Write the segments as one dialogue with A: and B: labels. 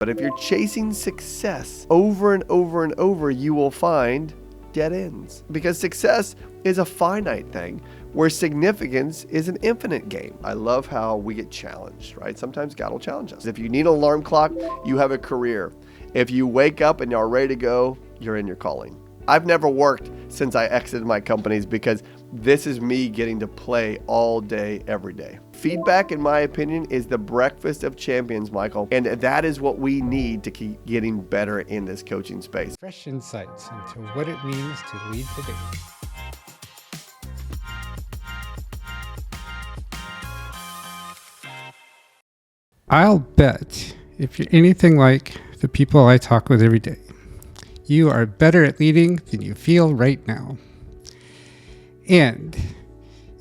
A: But if you're chasing success over and over and over, you will find dead ends. Because success is a finite thing, where significance is an infinite game. I love how we get challenged, right? Sometimes God will challenge us. If you need an alarm clock, you have a career. If you wake up and you're ready to go, you're in your calling. I've never worked since I exited my companies because this is me getting to play all day, every day. Feedback, in my opinion, is the breakfast of champions, Michael. And that is what we need to keep getting better in this coaching space.
B: Fresh insights into what it means to lead today. I'll bet if you're anything like the people I talk with every day, you are better at leading than you feel right now. And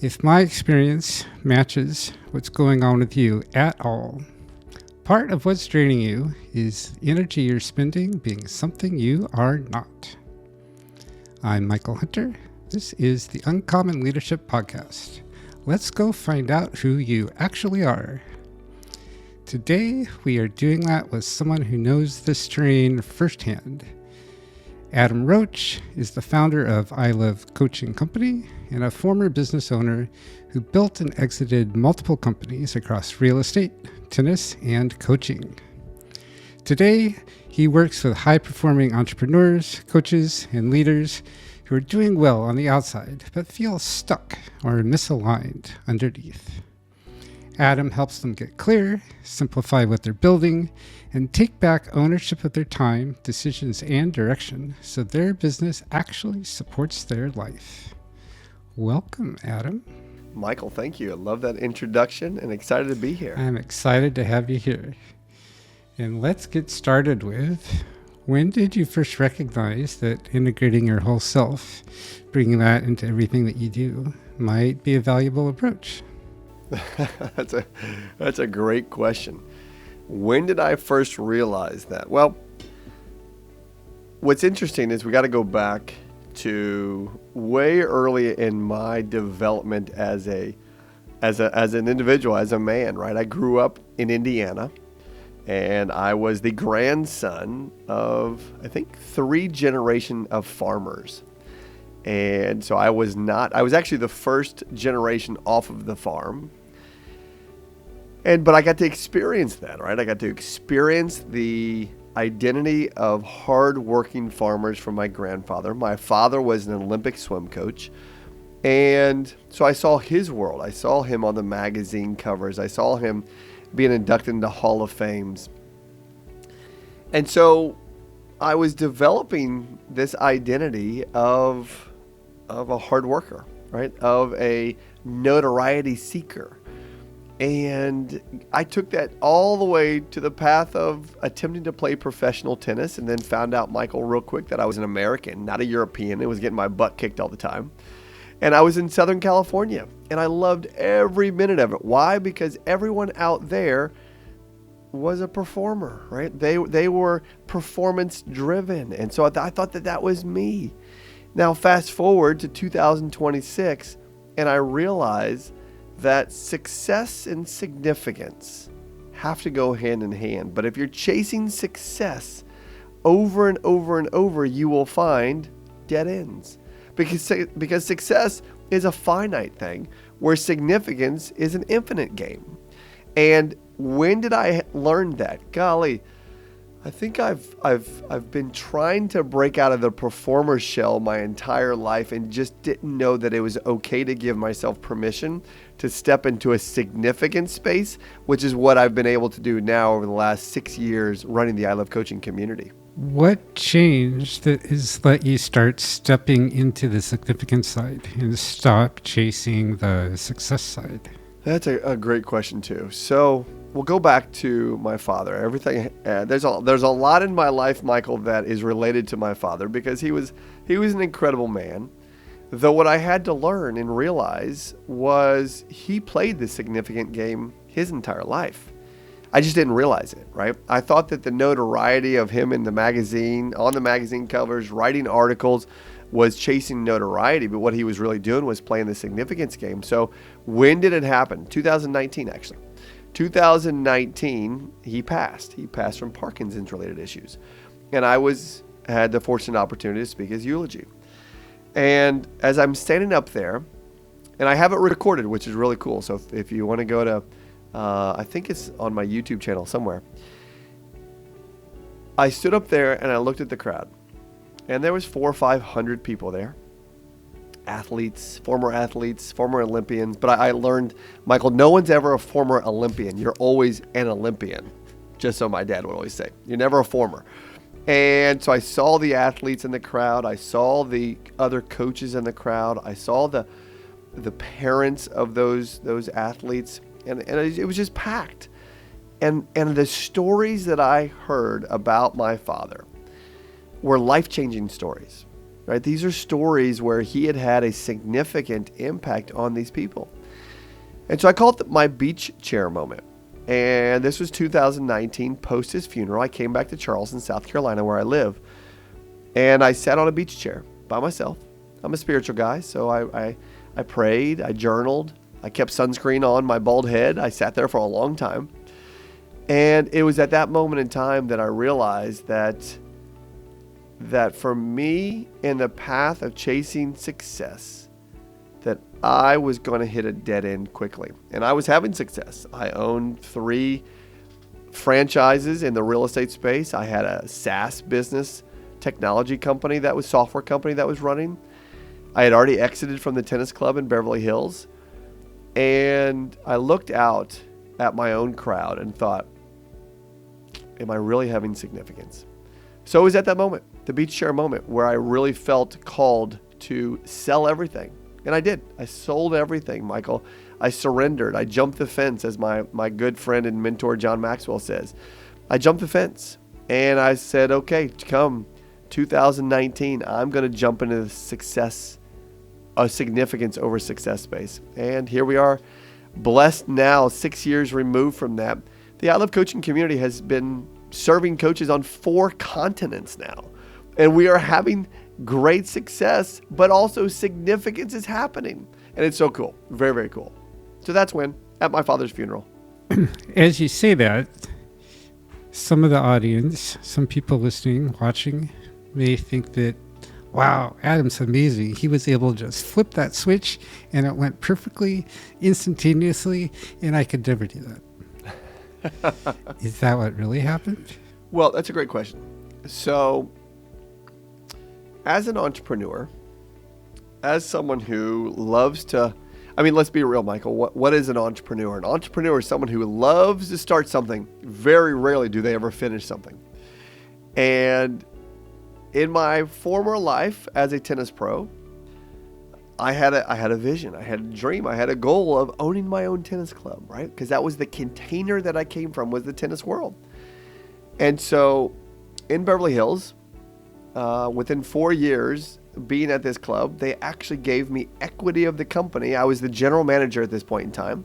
B: if my experience matches what's going on with you at all, part of what's draining you is the energy you're spending being something you are not. I'm Michael Hunter. This is the Uncommon Leadership Podcast. Let's go find out who you actually are. Today, we are doing that with someone who knows this terrain firsthand. Adam Roach is the founder of I Love Coaching Company and a former business owner who built and exited multiple companies across real estate, tennis, and coaching. Today, he works with high-performing entrepreneurs, coaches, and leaders who are doing well on the outside but feel stuck or misaligned underneath. Adam helps them get clear, simplify what they're building, and take back ownership of their time, decisions, and direction so their business actually supports their life. Welcome, Adam.
A: Michael, thank you. I love that introduction and excited to be here.
B: I'm excited to have you here. And let's get started with, when did you first recognize that integrating your whole self, bringing that into everything that you do, might be a valuable approach?
A: That's a great question. When did I first realize that? Well, what's interesting is we got to go back to way early in my development as an individual, as a man, right? I grew up in Indiana, and I was the grandson of, I think, 3 generations of farmers. And so I was actually the first generation off of the farm. But I got to experience that, right? I got to experience the identity of hardworking farmers from my grandfather. My father was an Olympic swim coach. And so I saw his world. I saw him on the magazine covers. I saw him being inducted into Hall of Fames. And so I was developing this identity of a hard worker, right? Of a notoriety seeker. And I took that all the way to the path of attempting to play professional tennis, and then found out, Michael, real quick, that I was an American, not a European. I was getting my butt kicked all the time. And I was in Southern California, and I loved every minute of it. Why? Because everyone out there was a performer, right? They were performance driven. And so I thought that was me. Now, fast forward to 2026, and I realize that success and significance have to go hand in hand. But if you're chasing success over and over and over, you will find dead ends. Because success is a finite thing, where significance is an infinite game. And when did I learn that? Golly, I think I've been trying to break out of the performer shell my entire life, and just didn't know that it was okay to give myself permission to step into a significant space, which is what I've been able to do now over the last 6 years running the I Love Coaching community.
B: What changed that is let you start stepping into the significant side and stop chasing the success side?
A: That's a great question too. So we'll go back to my father. Everything there's a lot in my life, Michael, that is related to my father, because he was an incredible man. Though what I had to learn and realize was he played the significant game his entire life. I just didn't realize it, right? I thought that the notoriety of him in the magazine, on the magazine covers, writing articles, was chasing notoriety, but what he was really doing was playing the significance game. So when did it happen? 2019, actually. 2019, he passed. He passed from Parkinson's-related issues. And I had the fortunate opportunity to speak his eulogy. And as I'm standing up there, and I have it recorded, which is really cool. So if you want to go to, I think it's on my YouTube channel somewhere. I stood up there and I looked at the crowd. And there was 400 or 500 people there. Athletes, former Olympians. But I learned, Michael, no one's ever a former Olympian. You're always an Olympian. Just so my dad would always say. You're never a former. And so I saw the athletes in the crowd. I saw the other coaches in the crowd. I saw the parents of those athletes. And it was just packed. And the stories that I heard about my father were life-changing stories. Right? These are stories where he had a significant impact on these people. And so I call it my beach chair moment. And this was 2019, post his funeral. I came back to Charleston, South Carolina, where I live. And I sat on a beach chair by myself. I'm a spiritual guy, so I prayed, I journaled, I kept sunscreen on my bald head. I sat there for a long time. And it was at that moment in time that I realized that for me in the path of chasing success, that I was going to hit a dead end quickly. And I was having success. I owned 3 franchises in the real estate space. I had a SaaS business technology company software company that was running. I had already exited from the tennis club in Beverly Hills. And I looked out at my own crowd and thought, am I really having significance? So it was at that moment, the beach chair moment, where I really felt called to sell everything. And I did. I sold everything, Michael. I surrendered. I jumped the fence, as my good friend and mentor John Maxwell says. I jumped the fence. And I said, okay, come 2019, I'm going to jump into the significance over success space. And here we are, blessed now, 6 years removed from that. The I Love Coaching community has been serving coaches on 4 continents now. And we are having great success, but also significance is happening. And it's so cool. Very, very cool. So that's when, at my father's funeral.
B: As you say that, some of the audience, some people listening, watching, may think that, wow, Adam's amazing. He was able to just flip that switch and it went perfectly, instantaneously, and I could never do that. Is that what really happened?
A: Well, that's a great question. So, as an entrepreneur, as someone who loves to, let's be real, Michael. What is an entrepreneur? An entrepreneur is someone who loves to start something. Very rarely do they ever finish something. And in my former life as a tennis pro, I had a vision, I had a dream, I had a goal of owning my own tennis club, right? Because that was the container that I came from, was the tennis world. And so in Beverly Hills, within 4 years being at this club, they actually gave me equity of the company. I was the general manager at this point in time.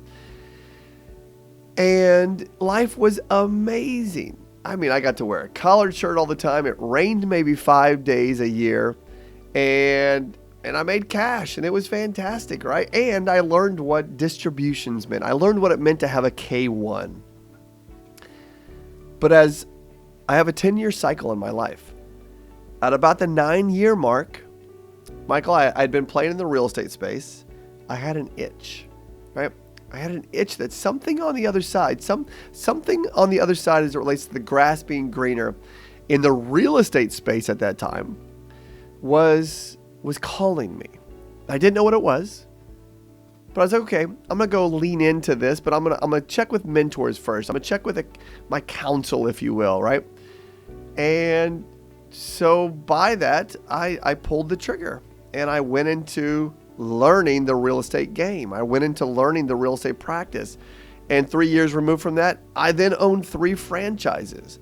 A: And life was amazing. I got to wear a collared shirt all the time. It rained maybe 5 days a year. And I made cash, and it was fantastic, right? And I learned what distributions meant. I learned what it meant to have a K1. But as I have a 10-year cycle in my life, at about the 9-year mark, Michael, I'd been playing in the real estate space. I had an itch, right? I had an itch that something on the other side, something on the other side as it relates to the grass being greener in the real estate space at that time was calling me. I didn't know what it was, but I was like, okay, I'm gonna go lean into this, but I'm gonna check with mentors first. I'm gonna check with my counsel, if you will, right? And so by that, I pulled the trigger and I went into learning the real estate game. I went into learning the real estate practice. And 3 years removed from that, I then owned 3 franchises.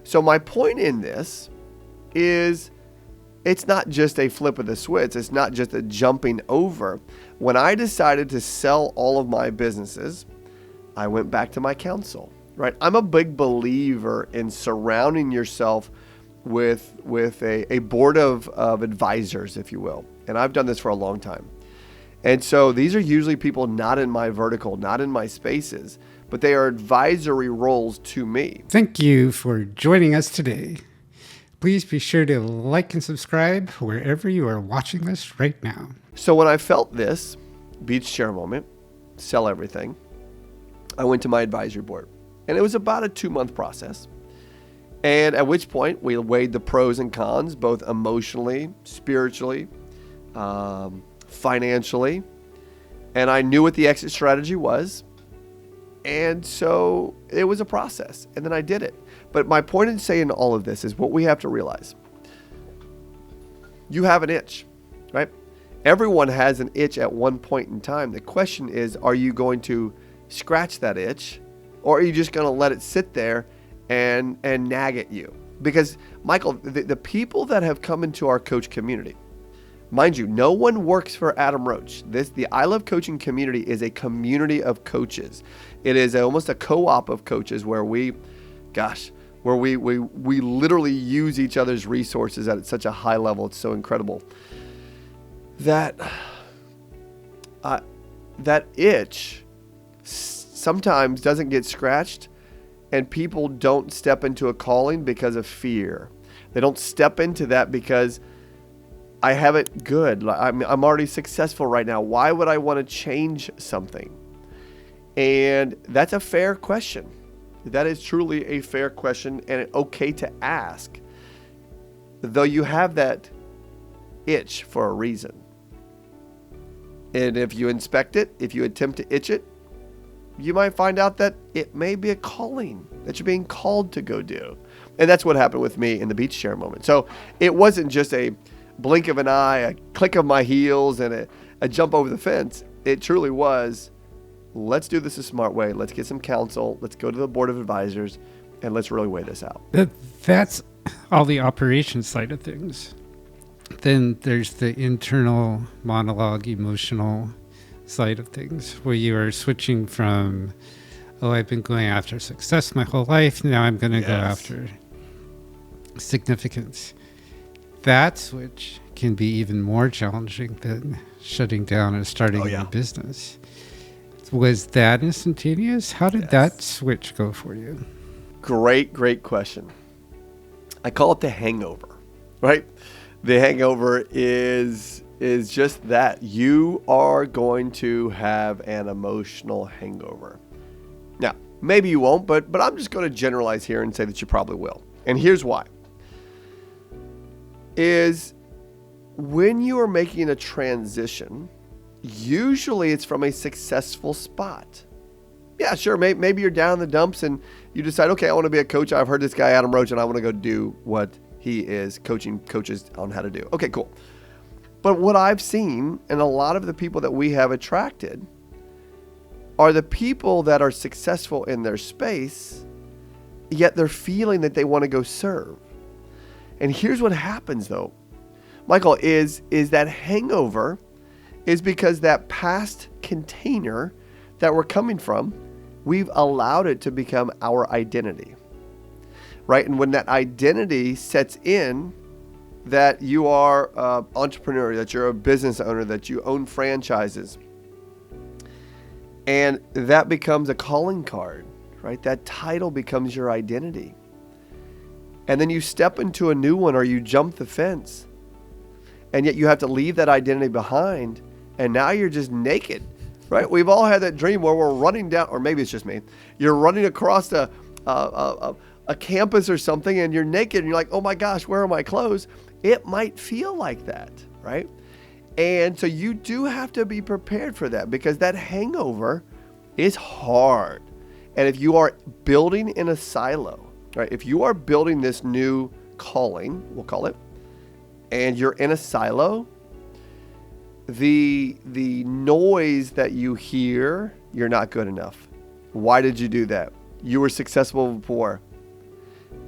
A: So my point in this is, it's not just a flip of the switch. It's not just a jumping over. When I decided to sell all of my businesses, I went back to my counsel, right? I'm a big believer in surrounding yourself with a board of advisors, if you will. And I've done this for a long time. And so these are usually people not in my vertical, not in my spaces, but they are advisory roles to me.
B: Thank you for joining us today. Please be sure to like and subscribe wherever you are watching this right now.
A: So when I felt this beach chair moment, sell everything, I went to my advisory board. And it was about a 2-month process. And at which point we weighed the pros and cons, both emotionally, spiritually, financially. And I knew what the exit strategy was. And so it was a process. And then I did it. But my point in saying all of this is what we have to realize. You have an itch, right? Everyone has an itch at one point in time. The question is, are you going to scratch that itch, or are you just going to let it sit there and nag at you? Because, Michael, the people that have come into our coach community, mind you, no one works for Adam Roach. The I Love Coaching community is a community of coaches. It is almost a co-op of coaches where we literally use each other's resources at such a high level. It's so incredible. That itch sometimes doesn't get scratched, and people don't step into a calling because of fear. They don't step into that because I have it good. I'm already successful right now. Why would I want to change something? And that's a fair question. That is truly a fair question, and it's okay to ask. Though you have that itch for a reason. And if you inspect it, if you attempt to itch it, you might find out that it may be a calling that you're being called to go do. And that's what happened with me in the beach chair moment. So it wasn't just a blink of an eye, a click of my heels, and a jump over the fence. It truly was, let's do this a smart way. Let's get some counsel. Let's go to the board of advisors, and let's really weigh this out.
B: That's all the operations side of things. Then there's the internal monologue, emotional side of things, where you are switching from, I've been going after success my whole life. Now I'm going to go after significance. That switch can be even more challenging than shutting down and starting a new business. Was that instantaneous? How did that switch go for you?
A: Great question. I call it the hangover, right? The hangover is just that. You are going to have an emotional hangover. Now, maybe you won't, but I'm just going to generalize here and say that you probably will. And here's why. Is when you are making a transition, usually it's from a successful spot. Yeah, sure. Maybe you're down in the dumps and you decide, okay, I want to be a coach. I've heard this guy, Adam Roach, and I want to go do what he is coaching coaches on how to do. Okay, cool. But what I've seen, and a lot of the people that we have attracted, are the people that are successful in their space, yet they're feeling that they want to go serve. And here's what happens, though, Michael, is that hangover is because that past container that we're coming from, we've allowed it to become our identity, right? And when that identity sets in, that you are an entrepreneur, that you're a business owner, that you own franchises, and that becomes a calling card, right? That title becomes your identity. And then you step into a new one, or you jump the fence, and yet you have to leave that identity behind, and now you're just naked, right? We've all had that dream where we're running down, or maybe it's just me, you're running across a campus or something, and you're naked, and you're like, oh my gosh, where are my clothes? It might feel like that, right? And so you do have to be prepared for that, because that hangover is hard. And if you are building in a silo, right? If you are building this new calling, we'll call it, and you're in a silo, the noise that you hear, you're not good enough. Why did you do that? You were successful before.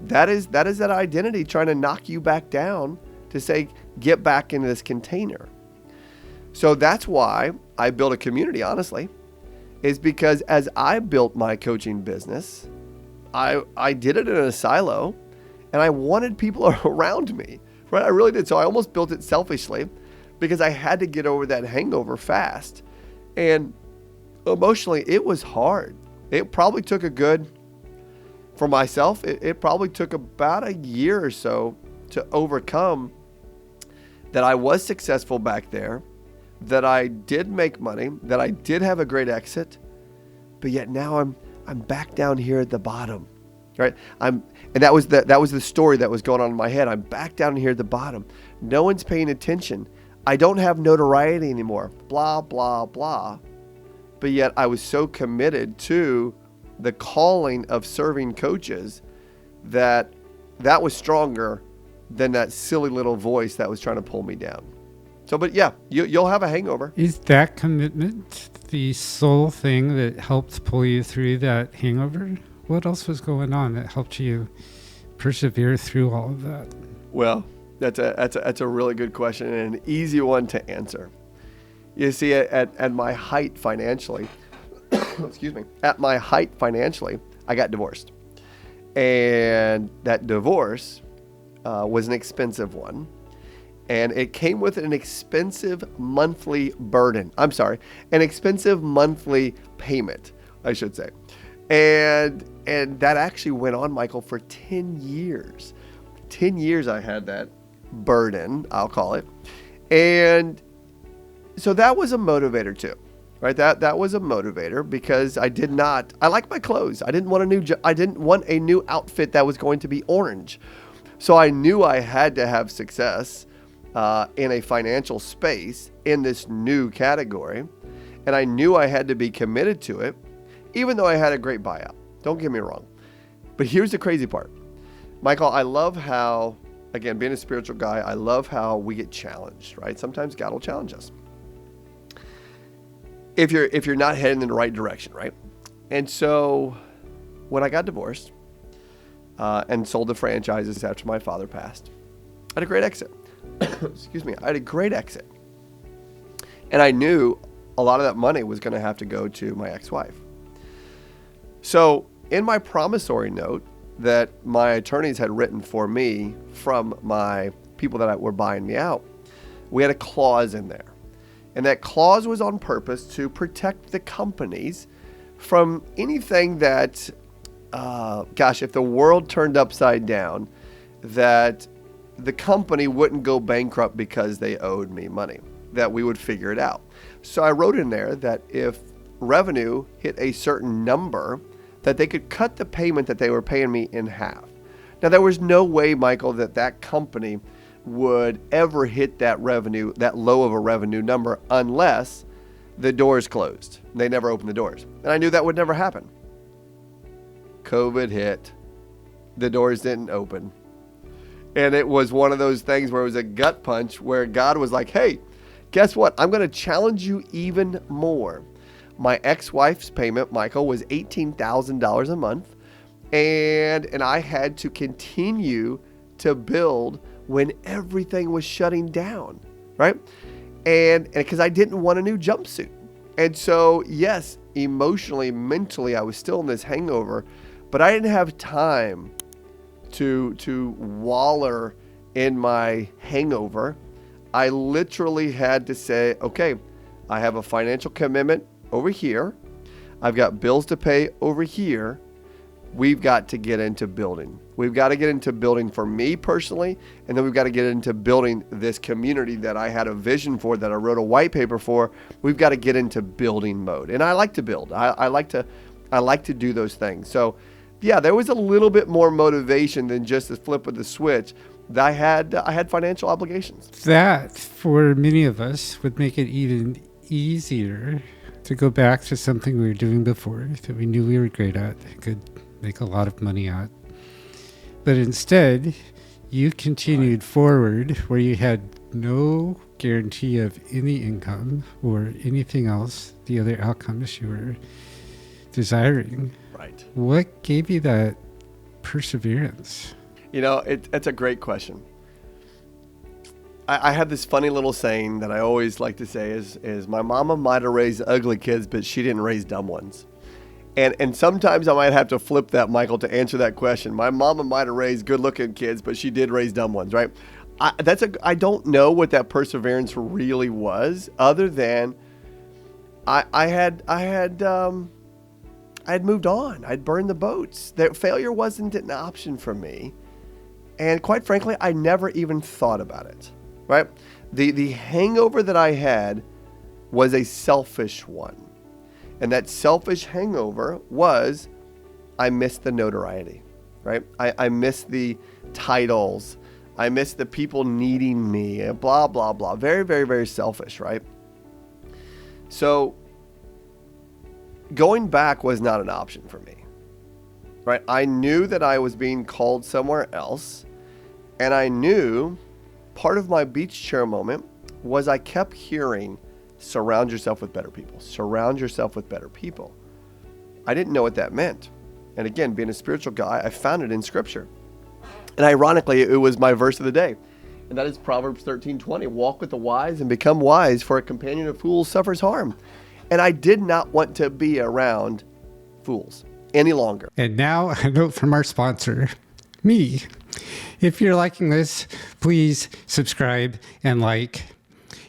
A: That is that identity trying to knock you back down to say, get back into this container. So that's why I built a community, honestly, is because as I built my coaching business, I did it in a silo, and I wanted people around me, right? I really did. So I almost built it selfishly, because I had to get over that hangover fast. And emotionally, it was hard. It probably took for myself, it probably took about a year or so to overcome that I was successful back there, that I did make money, that I did have a great exit, but yet now I'm back down here at the bottom, right? And that was the story that was going on in my head. I'm back down here at the bottom. No one's paying attention. I don't have notoriety anymore. Blah, blah, blah. But yet I was so committed to the calling of serving coaches that was stronger than that silly little voice that was trying to pull me down. So, but yeah, you'll have a hangover.
B: Is that commitment the sole thing that helped pull you through that hangover? What else was going on that helped you persevere through all of that?
A: Well, that's a really good question and an easy one to answer. You see, at my height financially, excuse me, at my height financially, I got divorced. And that divorce was an expensive one. And it came with an expensive monthly burden. I'm sorry, an expensive monthly payment, I should say. And that actually went on, Michael, for 10 years. 10 years I had that burden, I'll call it. And so that was a motivator too, right? That was a motivator because I like my clothes. I didn't want a new outfit that was going to be orange. So I knew I had to have success in a financial space in this new category. And I knew I had to be committed to it, even though I had a great buyout. Don't get me wrong. But here's the crazy part. Michael, I love how, again, being a spiritual guy, I love how we get challenged, right? Sometimes God will challenge us. If you're not heading in the right direction, right? And so when I got divorced and sold the franchises after my father passed, I had a great exit. Excuse me. I had a great exit. And I knew a lot of that money was going to have to go to my ex-wife. So in my promissory note that my attorneys had written for me from my people that were buying me out, we had a clause in there. And that clause was on purpose to protect the companies from anything that, if the world turned upside down, that the company wouldn't go bankrupt because they owed me money, that we would figure it out. So I wrote in there that if revenue hit a certain number, that they could cut the payment that they were paying me in half. Now, there was no way, Michael, that company would ever hit that low of a revenue number unless the doors closed. They never opened the doors. And I knew that would never happen. COVID hit. The doors didn't open. And it was one of those things where it was a gut punch where God was like, hey, guess what? I'm going to challenge you even more. My ex-wife's payment, Michael, was $18,000 a month. And I had to continue to build when everything was shutting down, right? And because I didn't want a new jumpsuit. And so, yes, emotionally, mentally, I was still in this hangover, but I didn't have time to waller in my hangover. I literally had to say, okay, I have a financial commitment over here. I've got bills to pay over here. We've got to get into building. We've got to get into building for me personally, and then we've got to get into building this community that I had a vision for, that I wrote a white paper for. We've got to get into building mode. And I like to build. I like to do those things. So yeah, there was a little bit more motivation than just the flip of the switch. I had financial obligations.
B: That, for many of us, would make it even easier to go back to something we were doing before that we knew we were great at, could make a lot of money at. But instead, you continued forward where you had no guarantee of any income or anything else, the other outcomes you were desiring.
A: Right.
B: What gave you that perseverance?
A: You know, it's a great question. I have this funny little saying that I always like to say is my mama might have raised ugly kids, but she didn't raise dumb ones. And sometimes I might have to flip that, Michael, to answer that question. My mama might have raised good-looking kids, but she did raise dumb ones, right? I don't know what that perseverance really was, other than I had moved on. I'd burned the boats. That failure wasn't an option for me. And quite frankly, I never even thought about it, right? The hangover that I had was a selfish one. And that selfish hangover was I missed the notoriety, right? I missed the titles. I missed the people needing me, and blah, blah, blah. Very, very, very selfish, right? So going back was not an option for me, right? I knew that I was being called somewhere else, and I knew part of my beach chair moment was I kept hearing, surround yourself with better people. Surround yourself with better people. I didn't know what that meant. And again, being a spiritual guy, I found it in Scripture. And ironically, it was my verse of the day. And that is Proverbs 13:20. Walk with the wise and become wise, for a companion of fools suffers harm. And I did not want to be around fools any longer.
B: And now a note from our sponsor, me. If you're liking this, please subscribe and like,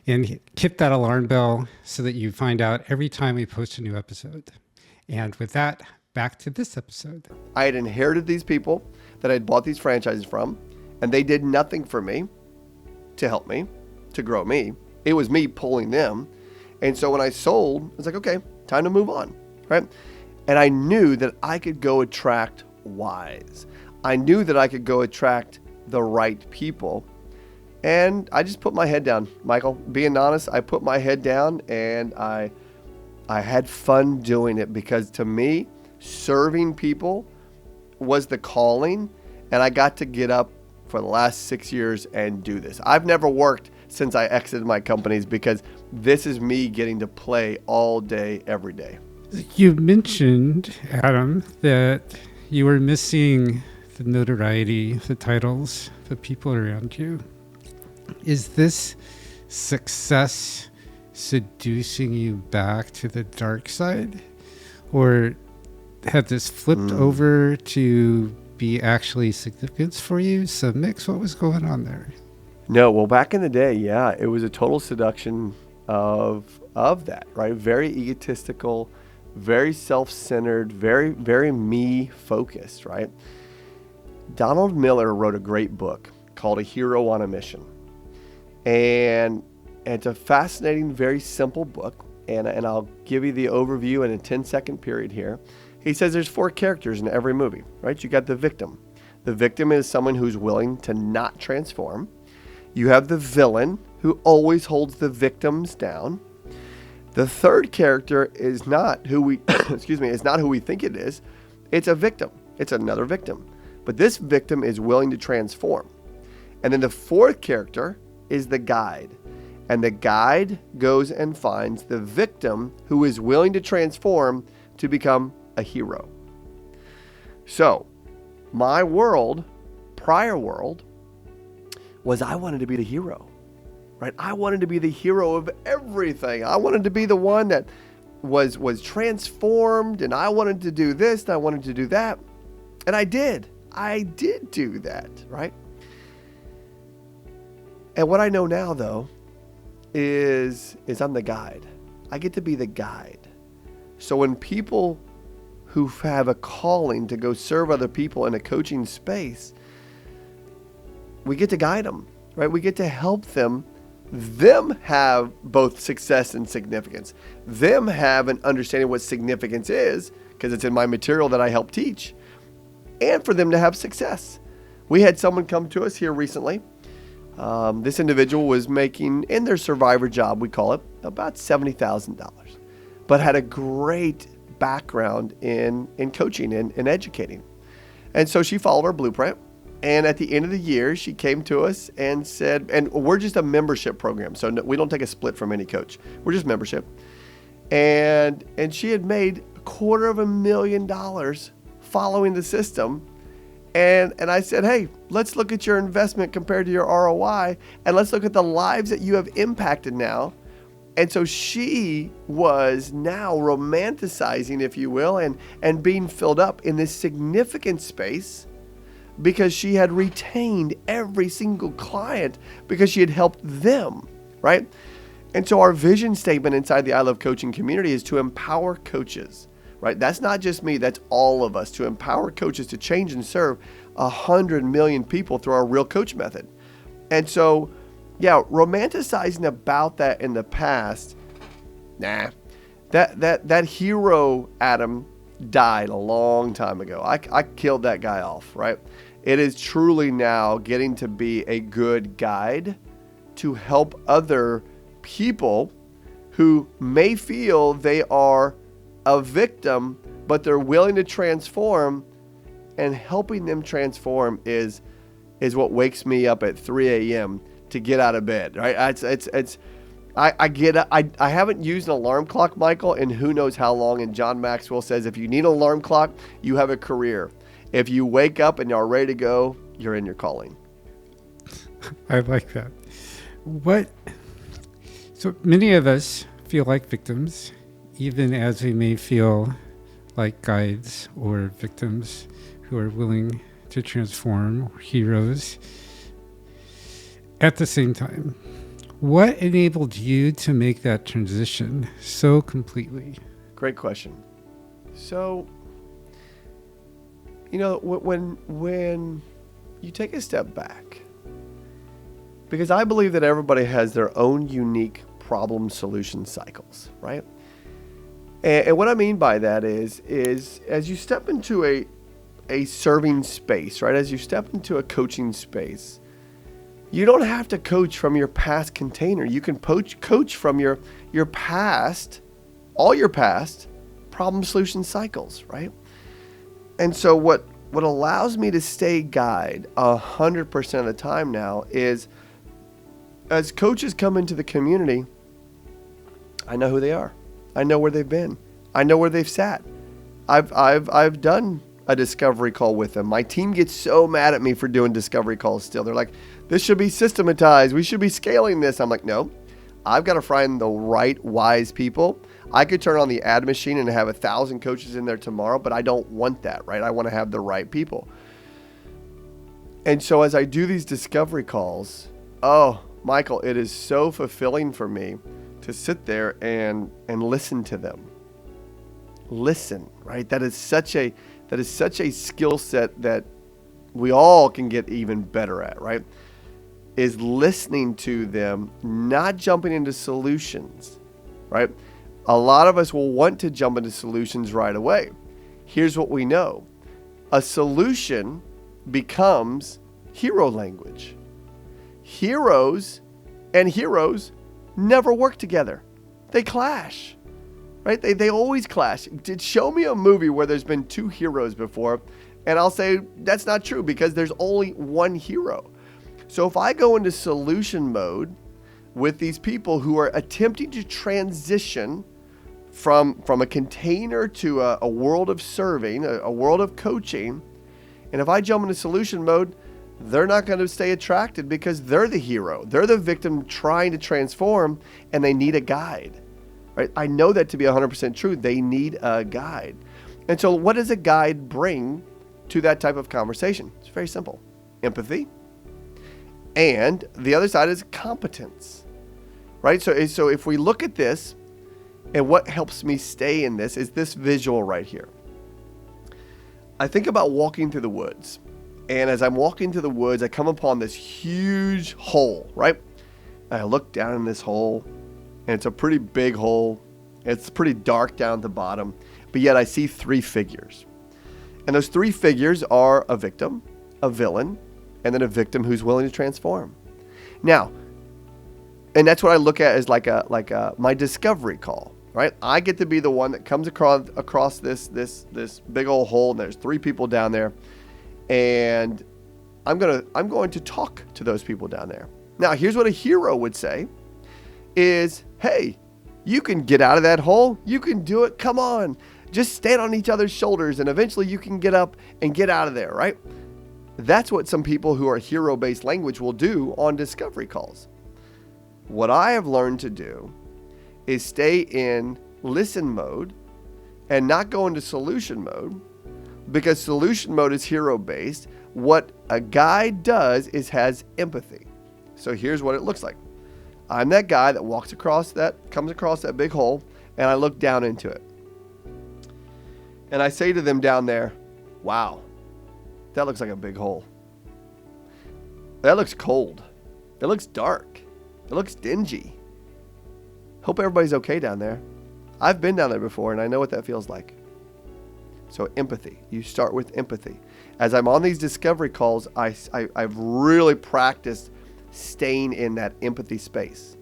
B: and hit that alarm bell so that you find out every time we post a new episode. And with that, back to this episode.
A: I had inherited these people that I had bought these franchises from, and they did nothing for me to help me, to grow me. It was me pulling them. And so when I sold, I was like, okay, time to move on, right? And I knew that I could go attract wise. I knew that I could go attract the right people. And I just put my head down, Michael. Being honest, I put my head down, and I had fun doing it, because to me, serving people was the calling, and I got to get up for the last 6 years and do this. I've never worked since I exited my companies, because this is me getting to play all day, every day.
B: You mentioned, Adam, that you were missing the notoriety, the titles, the people around you. Is this success seducing you back to the dark side? Or had this flipped over to be actually significance for you? So mix, what was going on there?
A: No, well, back in the day, yeah, it was a total seduction of that, right? Very egotistical, very self-centered, very, very me-focused, right? Donald Miller wrote a great book called A Hero on a Mission. And it's a fascinating, very simple book. And I'll give you the overview in a 10-second period here. He says there's 4 characters in every movie, right? You got the victim. The victim is someone who's willing to not transform. You have the villain, who always holds the victims down. The third character is not who we, is not who we think it is. It's a victim. It's another victim. But this victim is willing to transform. And then the fourth character is the guide. And the guide goes and finds the victim who is willing to transform to become a hero. So, my world, prior world, was I wanted to be the hero, right? I wanted to be the hero of everything. I wanted to be the one that was transformed, and I wanted to do this, and I wanted to do that. And I did. I did do that, right? And what I know now, though, is I'm the guide. I get to be the guide. So when people who have a calling to go serve other people in a coaching space, we get to guide them, right? We get to help them have both success and significance. Them have an understanding what significance is, because it's in my material that I help teach, and for them to have success. We had someone come to us here recently. This individual was making, in their survivor job, we call it, about $70,000, but had a great background in coaching and educating. And so she followed our blueprint. And at the end of the year, she came to us and said, and we're just a membership program, so we don't take a split from any coach. We're just membership. And she had made $250,000 following the system. And I said, hey, let's look at your investment compared to your ROI, and let's look at the lives that you have impacted now. And so she was now romanticizing, if you will, and being filled up in this significant space because she had retained every single client because she had helped them, right? And so our vision statement inside the I Love Coaching community is to empower coaches, right? That's not just me, that's all of us, to empower coaches to change and serve 100 million people through our Real Coach method. And so, yeah, romanticizing about that in the past, nah. That hero Adam died a long time ago. I killed that guy off, right? It is truly now getting to be a good guide to help other people who may feel they are a victim, but they're willing to transform, and helping them transform is what wakes me up at 3 a.m. to get out of bed, right? I get it. I haven't used an alarm clock, Michael, in who knows how long. And John Maxwell says, if you need an alarm clock, you have a career. If you wake up and you're ready to go, you're in your calling.
B: I like that. So many of us feel like victims, even as we may feel like guides or victims who are willing to transform, or heroes. At the same time, what enabled you to make that transition so completely?
A: Great question. So, when you take a step back, because I believe that everybody has their own unique problem solution cycles, right? And what I mean by that is as you step into a serving space, right? As you step into a coaching space, you don't have to coach from your past container. You can coach from your past, all your past problem solution cycles, right? And so what allows me to stay guide 100% of the time now is, as coaches come into the community, I know who they are. I know where they've been. I know where they've sat. I've done a discovery call with them. My team gets so mad at me for doing discovery calls still. They're like, this should be systematized. We should be scaling this. I'm like, no, I've got to find the right wise people. I could turn on the ad machine and have 1,000 coaches in there tomorrow, but I don't want that, right? I want to have the right people. And so as I do these discovery calls, oh, Michael, it is so fulfilling for me to sit there and listen to them. Listen, right? That is such a skill set that we all can get even better at, right? Is listening to them, not jumping into solutions, right? A lot of us will want to jump into solutions right away. Here's what we know. A solution becomes hero language. Heroes and heroes never work together. They clash, right? They always clash. Show me a movie where there's been two heroes before, and I'll say that's not true because there's only one hero. So if I go into solution mode with these people who are attempting to transition from a container to a world of serving, a world of coaching, and if I jump into solution mode, they're not going to stay attracted because they're the hero. They're the victim trying to transform, and they need a guide, right? I know that to be 100% true. They need a guide. And so what does a guide bring to that type of conversation? It's very simple. Empathy. And the other side is competence, right? So if we look at this, and what helps me stay in this is this visual right here. I think about walking through the woods. And as I'm walking through the woods, I come upon this huge hole, right? And I look down in this hole, and it's a pretty big hole. It's pretty dark down at the bottom, but yet I see three figures. And those three figures are a victim, a villain, and then a victim who's willing to transform. Now, and that's what I look at as like my discovery call, right? I get to be the one that comes across this big old hole, and there's three people down there. And I'm going to talk to those people down there. Now, here's what a hero would say is, hey, you can get out of that hole. You can do it. Come on. Just stand on each other's shoulders, and eventually you can get up and get out of there, right? That's what some people who are hero-based language will do on discovery calls. What I have learned to do is stay in listen mode and not go into solution mode, because solution mode is hero-based. What a guide does is has empathy. So here's what it looks like. I'm that guy that comes across that big hole, and I look down into it. And I say to them down there, wow, that looks like a big hole. That looks cold. It looks dark. It looks dingy. Hope everybody's okay down there. I've been down there before, and I know what that feels like. So empathy. You start with empathy. As I'm on these discovery calls, I've really practiced staying in that empathy space.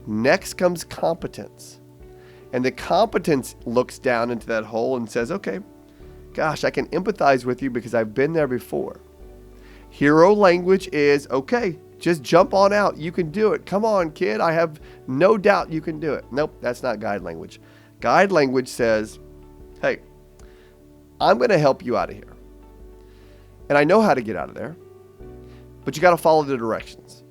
A: Next comes competence. And the competence looks down into that hole and says, okay, gosh, I can empathize with you because I've been there before. Hero language is, okay, just jump on out. You can do it. Come on, kid. I have no doubt you can do it. Nope, that's not guide language. Guide language says, hey, I'm going to help you out of here. And I know how to get out of there, but you got to follow the directions.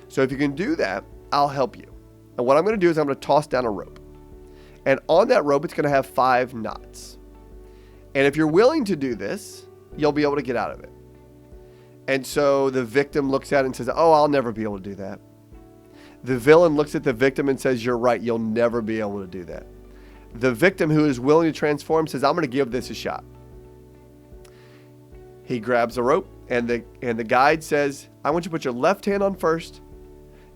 A: So if you can do that, I'll help you. And what I'm going to do is I'm going to toss down a rope. And on that rope, it's going to have 5 knots. And if you're willing to do this, you'll be able to get out of it. And so the victim looks at it and says, oh, I'll never be able to do that. The villain looks at the victim and says, you're right, you'll never be able to do that. The victim who is willing to transform says, I'm going to give this a shot. He grabs a rope, and the guide says, I want you to put your left hand on first,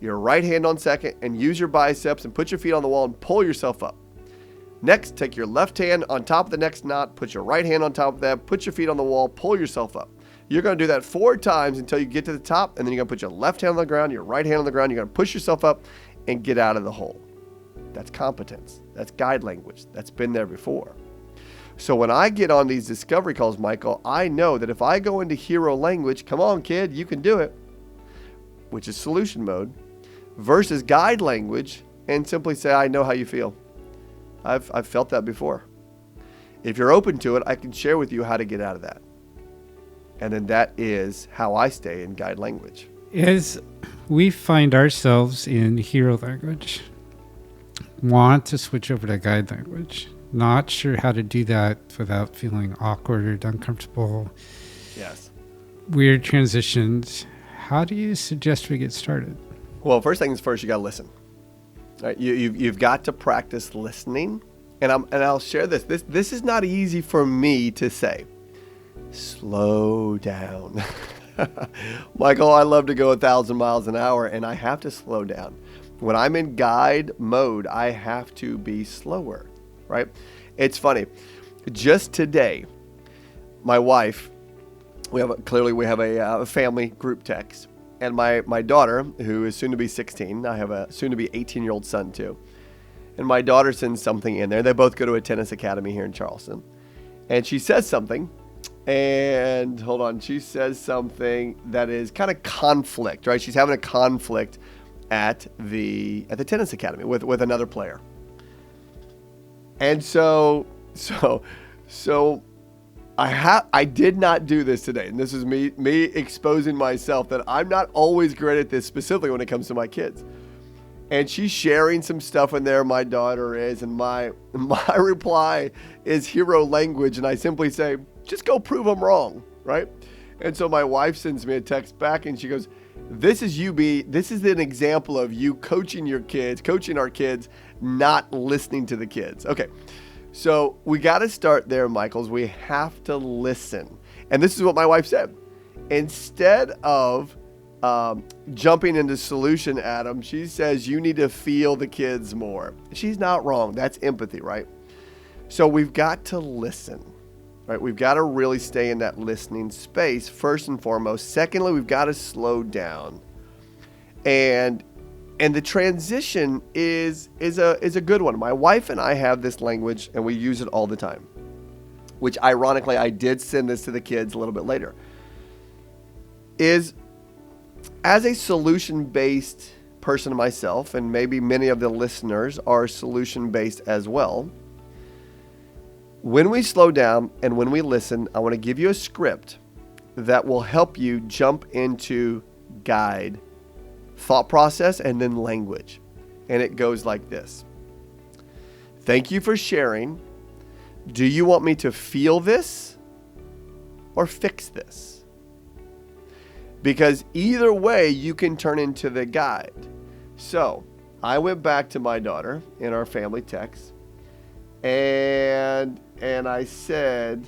A: your right hand on second, and use your biceps and put your feet on the wall and pull yourself up. Next, take your left hand on top of the next knot, put your right hand on top of that, put your feet on the wall, pull yourself up. You're going to do that 4 times until you get to the top, and then you're going to put your left hand on the ground, your right hand on the ground. You're going to push yourself up and get out of the hole. That's competence. That's guide language. That's been there before. So when I get on these discovery calls, Michael, I know that if I go into hero language, come on, kid, you can do it, which is solution mode, versus guide language, and simply say, I know how you feel. I've felt that before. If you're open to it, I can share with you how to get out of that. And then that is how I stay in guide language.
B: As we find ourselves in hero language, want to switch over to guide language, not sure how to do that without feeling awkward or uncomfortable.
A: Yes. Weird
B: transitions. How do you suggest we get started?
A: Well, first things first, you got to listen. Right? You've got to practice listening. And I'll share this. This is not easy for me to say. Slow down. Michael, I love to go 1,000 miles an hour, and I have to slow down. When I'm in guide mode, I have to be slower, right? It's funny. Just today, my wife, we have a family group text, and my daughter, who is soon to be 16, I have a soon to be 18-year-old son too, and my daughter sends something in there. They both go to a tennis academy here in Charleston, and she says something. And hold on, she says something that is kind of conflict, right? She's having a conflict at the tennis academy with another player. And so I did not do this today. And this is me exposing myself that I'm not always great at this, specifically when it comes to my kids. And she's sharing some stuff in there, my daughter is, and my reply is hero language, and I simply say, just go prove them wrong, right? And so my wife sends me a text back, and she goes, this is an example of you coaching our kids, not listening to the kids. Okay, so we got to start there, Michaels. We have to listen. And this is what my wife said. Instead of jumping into solution, Adam, she says you need to feel the kids more. She's not wrong. That's empathy, right? So we've got to listen. Right, we've got to really stay in that listening space first and foremost. Secondly, we've got to slow down, and the transition is a good one. My wife and I have this language, and we use it all the time. Which, ironically, I did send this to the kids a little bit later. Is as a solution-based person myself, and maybe many of the listeners are solution-based as well. When we slow down and when we listen, I want to give you a script that will help you jump into guide, thought process, and then language. And it goes like this. Thank you for sharing. Do you want me to feel this or fix this? because either way you can turn into the guide. So I went back to my daughter in our family text, and I said,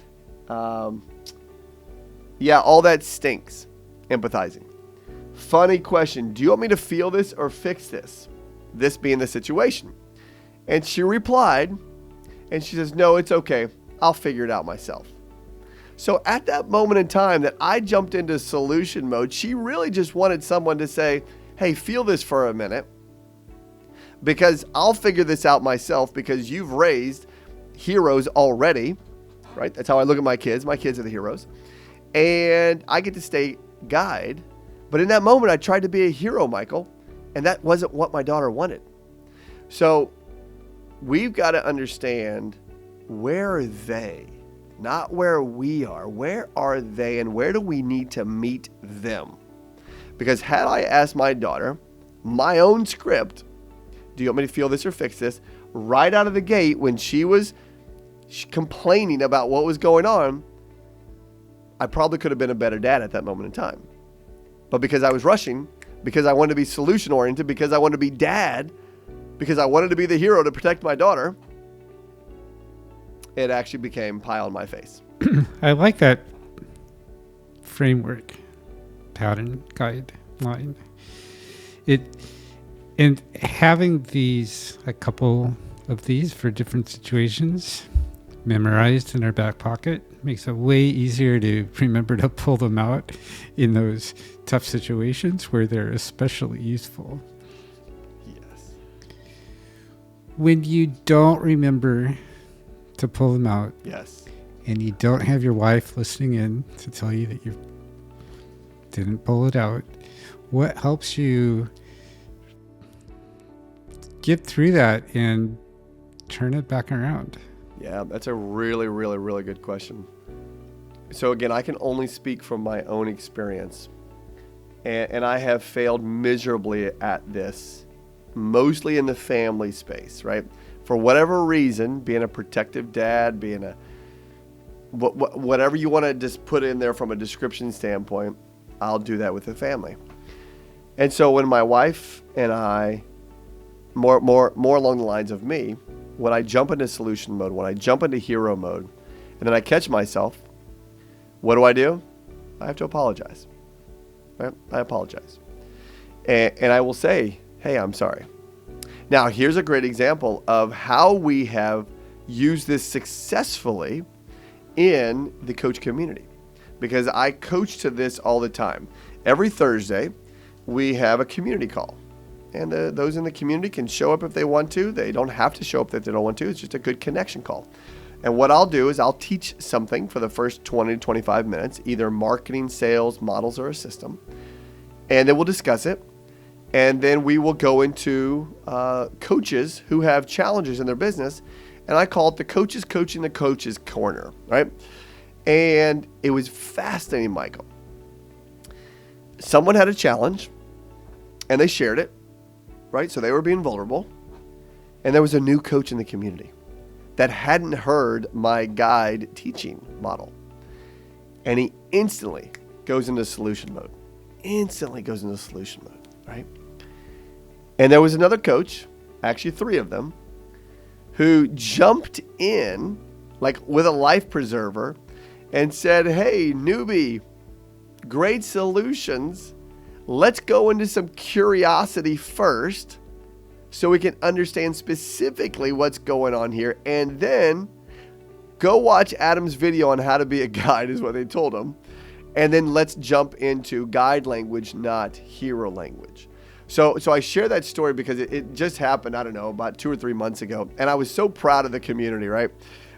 A: yeah, all that stinks. Empathizing. Funny question. Do you want me to feel this or fix this? This being the situation. And she replied, and she says, no, it's okay. I'll figure it out myself. So at that moment in time that I jumped into solution mode, she really just wanted someone to say, hey, feel this for a minute, because I'll figure this out myself, because you've raised heroes already, right? That's how I look at my kids. My kids are the heroes. And I get to stay guide. But in that moment, I tried to be a hero, Michael, and that wasn't what my daughter wanted. So we've got to understand, where are they? Not where we are. Where are they, and where do we need to meet them? Because had I asked my daughter my own script, do you want me to feel this or fix this, right out of the gate when she was complaining about what was going on, I probably could have been a better dad at that moment in time. But because I was rushing, because I wanted to be solution oriented, because I wanted to be dad, because I wanted to be the hero to protect my daughter, it actually became pie on my face.
B: I like that framework, pattern, guideline. And having a couple of these for different situations memorized in our back pocket makes it way easier to remember to pull them out in those tough situations where they're especially useful.
A: Yes.
B: When you don't remember to pull them out,
A: yes,
B: and you don't have your wife listening in to tell you that you didn't pull it out, what helps you get through that and turn it back around?
A: Yeah, that's a really, really, really good question. So again, I can only speak from my own experience. And I have failed miserably at this, mostly in the family space, right? For whatever reason, being a protective dad, being a whatever you want to just put in there from a description standpoint, I'll do that with the family. And so when my wife and I, more along the lines of me, when I jump into solution mode, when I jump into hero mode, and then I catch myself, what do? I have to apologize. Right? I apologize. And I will say, hey, I'm sorry. Now, here's a great example of how we have used this successfully in the coach community, because I coach to this all the time. Every Thursday, we have a community call. And those in the community can show up if they want to. They don't have to show up if they don't want to. It's just a good connection call. And what I'll do is I'll teach something for the first 20 to 25 minutes, either marketing, sales, models, or a system. And then we'll discuss it. And then we will go into coaches who have challenges in their business. And I call it the coaches coaching the coaches corner, right? And it was fascinating, Michael. Someone had a challenge and they shared it, right? So they were being vulnerable. And there was a new coach in the community that hadn't heard my guide teaching model. And he instantly goes into solution mode. Right? And there was another coach, actually 3 of them, who jumped in like with a life preserver and said, hey, newbie, great solutions. Let's go into some curiosity first so we can understand specifically what's going on here. And then go watch Adam's video on how to be a guide is what they told him. And then let's jump into guide language, not hero language. So I share that story because it just happened, I don't know, about 2 or 3 months ago. And I was so proud of the community, right?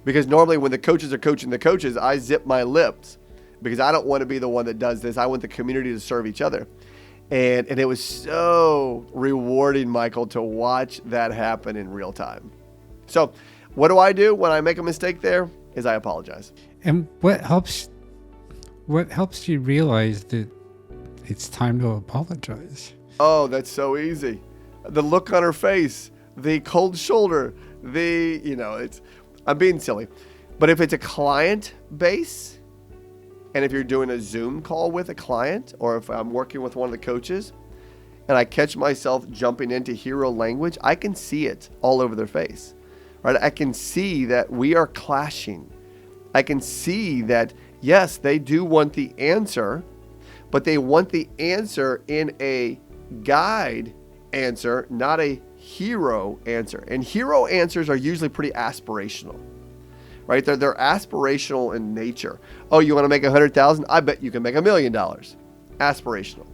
A: Because normally when the coaches are coaching the coaches, I zip my lips because I don't want to be the one that does this. I want the community to serve each other. And it was so rewarding, Michael, to watch that happen in real time. So what do I do when I make a mistake there is I apologize.
B: And what helps you realize that it's time to apologize?
A: Oh, that's so easy. The look on her face, the cold shoulder, I'm being silly. But if it's a client base And if you're doing a Zoom call with a client, or if I'm working with one of the coaches and I catch myself jumping into hero language, I can see it all over their face, right? I can see that we are clashing. I can see that, yes, they do want the answer, but they want the answer in a guide answer, not a hero answer. And hero answers are usually pretty aspirational, right? They're aspirational in nature. Oh, you want to make 100,000? I bet you can make $1 million. Aspirational,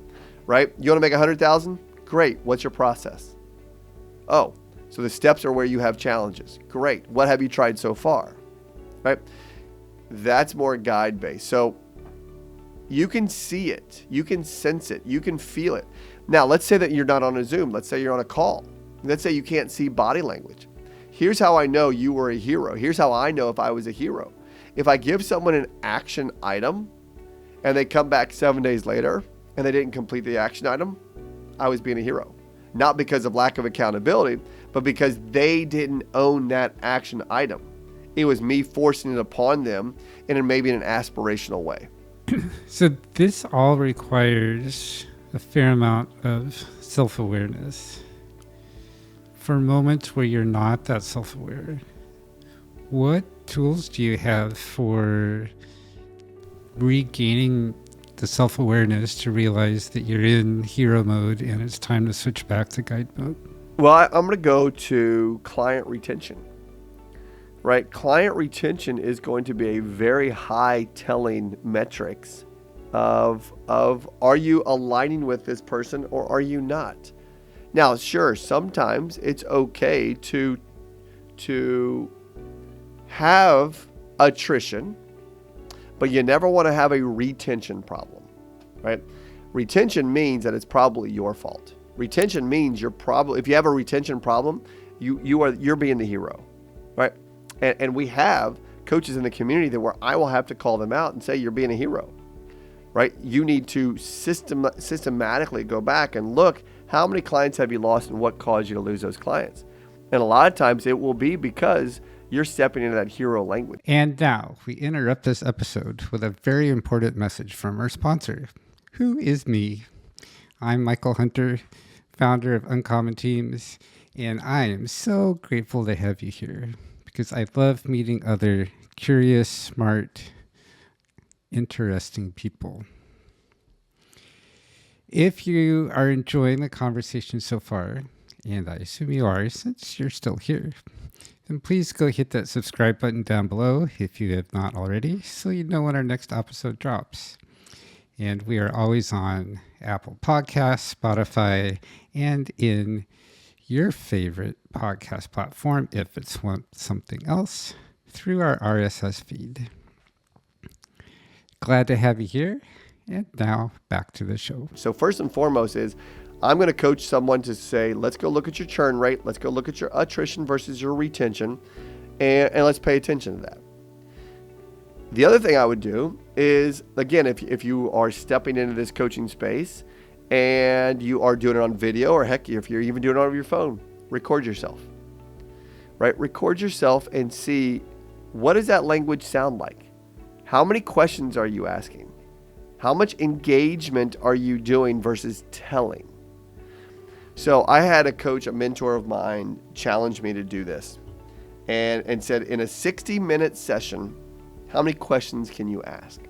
A: right? You want to make 100,000? Great. What's your process? Oh, so the steps are where you have challenges. Great. What have you tried so far? Right? That's more guide based. So you can see it, you can sense it, you can feel it. Now, let's say that you're not on a Zoom. Let's say you're on a call. Let's say you can't see body language. Here's how I know you were a hero. Here's how I know if I was a hero. If I give someone an action item and they come back 7 days later and they didn't complete the action item, I was being a hero. Not because of lack of accountability, but because they didn't own that action item. It was me forcing it upon them in maybe in an aspirational way.
B: So this all requires a fair amount of self-awareness. For moments where you're not that self-aware, what tools do you have for regaining the self-awareness to realize that you're in hero mode and it's time to switch back to guide mode?
A: Well, I'm going to go to client retention, right? Client retention is going to be a very high telling metrics of are you aligning with this person or are you not? Now, sure, sometimes it's okay to have attrition, but you never want to have a retention problem, right? Retention means that it's probably your fault. Retention means if you have a retention problem, you're being the hero, right? And we have coaches in the community where I will have to call them out and say, you're being a hero, right? You need to systematically go back and look, how many clients have you lost and what caused you to lose those clients? And a lot of times it will be because you're stepping into that hero language.
B: And now we interrupt this episode with a very important message from our sponsor, who is me. I'm Michael Hunter, founder of Uncommon Teams, and I am so grateful to have you here because I love meeting other curious, smart, interesting people. If you are enjoying the conversation so far, and I assume you are since you're still here, then please go hit that subscribe button down below if you have not already, so you know when our next episode drops. And we are always on Apple Podcasts, Spotify, and in your favorite podcast platform, if it's something else, through our RSS feed. Glad to have you here. And now back to the show.
A: So first and foremost is I'm going to coach someone to say, let's go look at your churn rate. Let's go look at your attrition versus your retention. And let's pay attention to that. The other thing I would do is, again, if you are stepping into this coaching space and you are doing it on video, or heck, if you're even doing it on your phone, record yourself, right? Record yourself and see, what does that language sound like? How many questions are you asking? How much engagement are you doing versus telling? So I had a coach, a mentor of mine, challenge me to do this and said, in a 60-minute session, how many questions can you ask?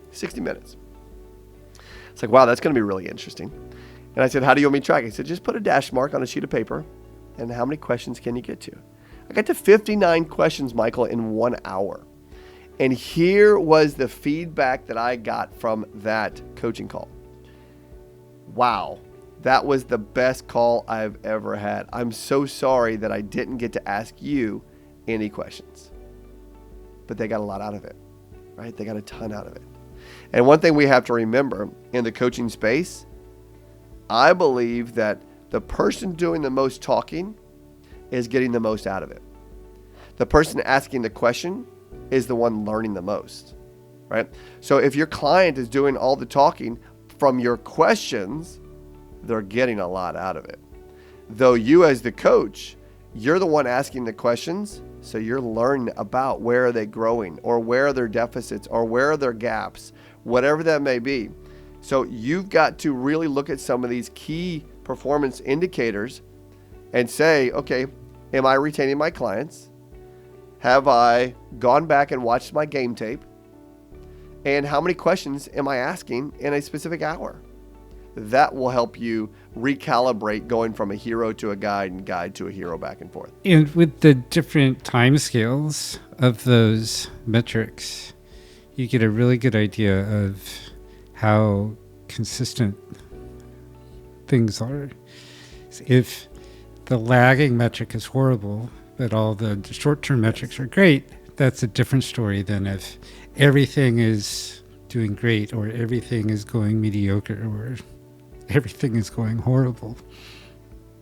A: 60 minutes. It's like, wow, that's going to be really interesting. And I said, how do you want me to track it? He said, just put a dash mark on a sheet of paper and how many questions can you get to? I got to 59 questions, Michael, in 1 hour. And here was the feedback that I got from that coaching call. Wow, that was the best call I've ever had. I'm so sorry that I didn't get to ask you any questions. But they got a lot out of it, right? They got a ton out of it. And one thing we have to remember in the coaching space, I believe that the person doing the most talking is getting the most out of it. The person asking the question is the one learning the most, right? So if your client is doing all the talking from your questions, they're getting a lot out of it. Though you as the coach, you're the one asking the questions, so you're learning about where are they growing or where are their deficits or where are their gaps, whatever that may be. So you've got to really look at some of these key performance indicators and say, okay, am I retaining my clients? Have I gone back and watched my game tape? And how many questions am I asking in a specific hour? That will help you recalibrate going from a hero to a guide and guide to a hero back and forth.
B: And with the different time scales of those metrics, you get a really good idea of how consistent things are. If the lagging metric is horrible, but all the short-term metrics are great, that's a different story than if everything is doing great or everything is going mediocre or everything is going horrible.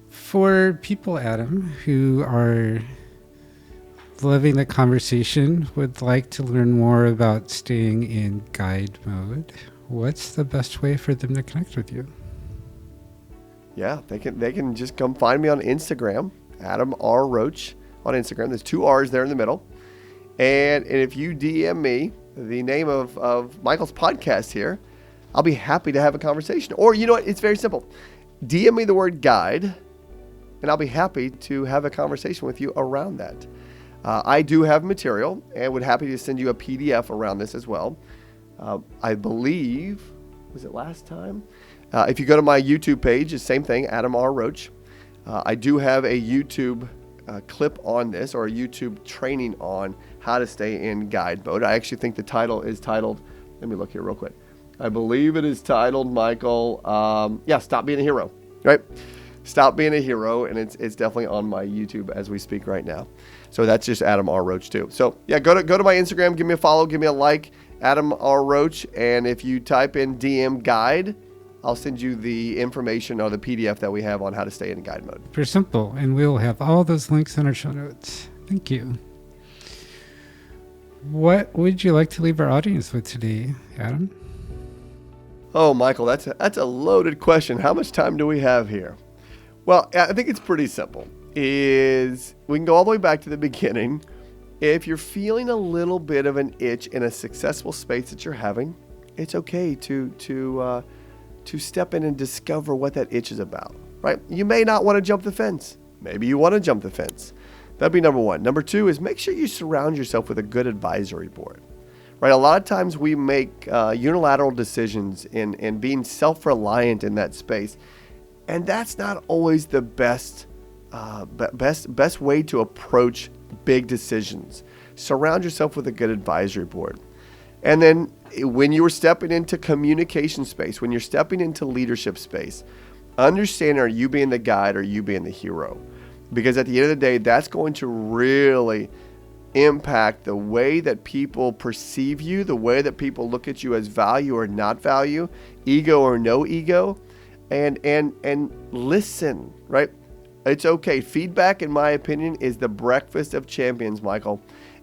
B: For people, Adam, who are loving the conversation, would like to learn more about staying in guide mode, what's the best way for them to connect with you?
A: Yeah, they can just come find me on Instagram, Adam R. Roach on Instagram. There's 2 R's there in the middle. And if you DM me the name of Michael's podcast here, I'll be happy to have a conversation. Or you know what? It's very simple. DM me the word guide, and I'll be happy to have a conversation with you around that. I do have material and would happy to send you a PDF around this as well. I believe, was it last time? If you go to my YouTube page, it's the same thing, Adam R. Roach. I do have a YouTube clip on this, or a YouTube training on how to stay in guide mode. I actually think the title is titled, let me look here real quick. I believe it is titled, Michael, Stop Being a Hero, right? Stop Being a Hero, and it's definitely on my YouTube as we speak right now. So that's just Adam R. Roach too. So yeah, go to my Instagram, give me a follow, give me a like, Adam R. Roach, and if you type in DM guide, I'll send you the information or the PDF that we have on how to stay in guide mode.
B: Pretty simple, and we'll have all those links in our show notes. Thank you. What would you like to leave our audience with today, Adam?
A: Oh, Michael, that's a loaded question. How much time do we have here? Well, I think it's pretty simple. We can go all the way back to the beginning. If you're feeling a little bit of an itch in a successful space that you're having, it's okay to step in and discover what that itch is about, right? You may not want to jump the fence. Maybe you want to jump the fence. That'd be number 1. Number 2 is make sure you surround yourself with a good advisory board, right? A lot of times we make unilateral decisions in being self-reliant in that space. And that's not always the best way to approach big decisions. Surround yourself with a good advisory board. And then when you're stepping into communication space, when you're stepping into leadership space, understand, are you being the guide or you being the hero? Because at the end of the day, that's going to really impact the way that people perceive you, the way that people look at you as value or not value, ego or no ego, and listen, right? It's okay. Feedback, in my opinion, is the breakfast of champions, Michael.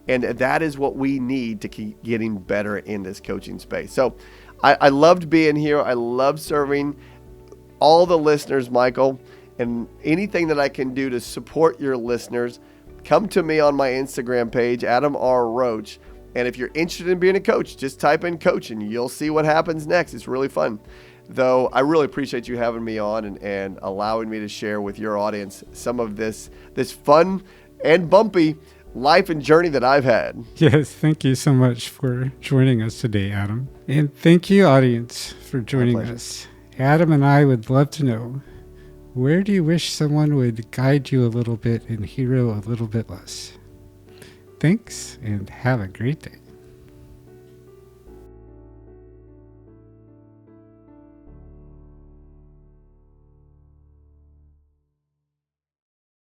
A: And that is what we need to keep getting better in this coaching space. So I loved being here. I love serving all the listeners, Michael. And anything that I can do to support your listeners, come to me on my Instagram page, Adam R. Roach. And if you're interested in being a coach, just type in coach and you'll see what happens next. It's really fun. Though I really appreciate you having me on and allowing me to share with your audience some of this fun and bumpy life and journey that I've had.
B: Yes, thank you so much for joining us today, Adam. And thank you, audience, for joining us. Adam and I would love to know, where do you wish someone would guide you a little bit and hero a little bit less? Thanks, and have a great day.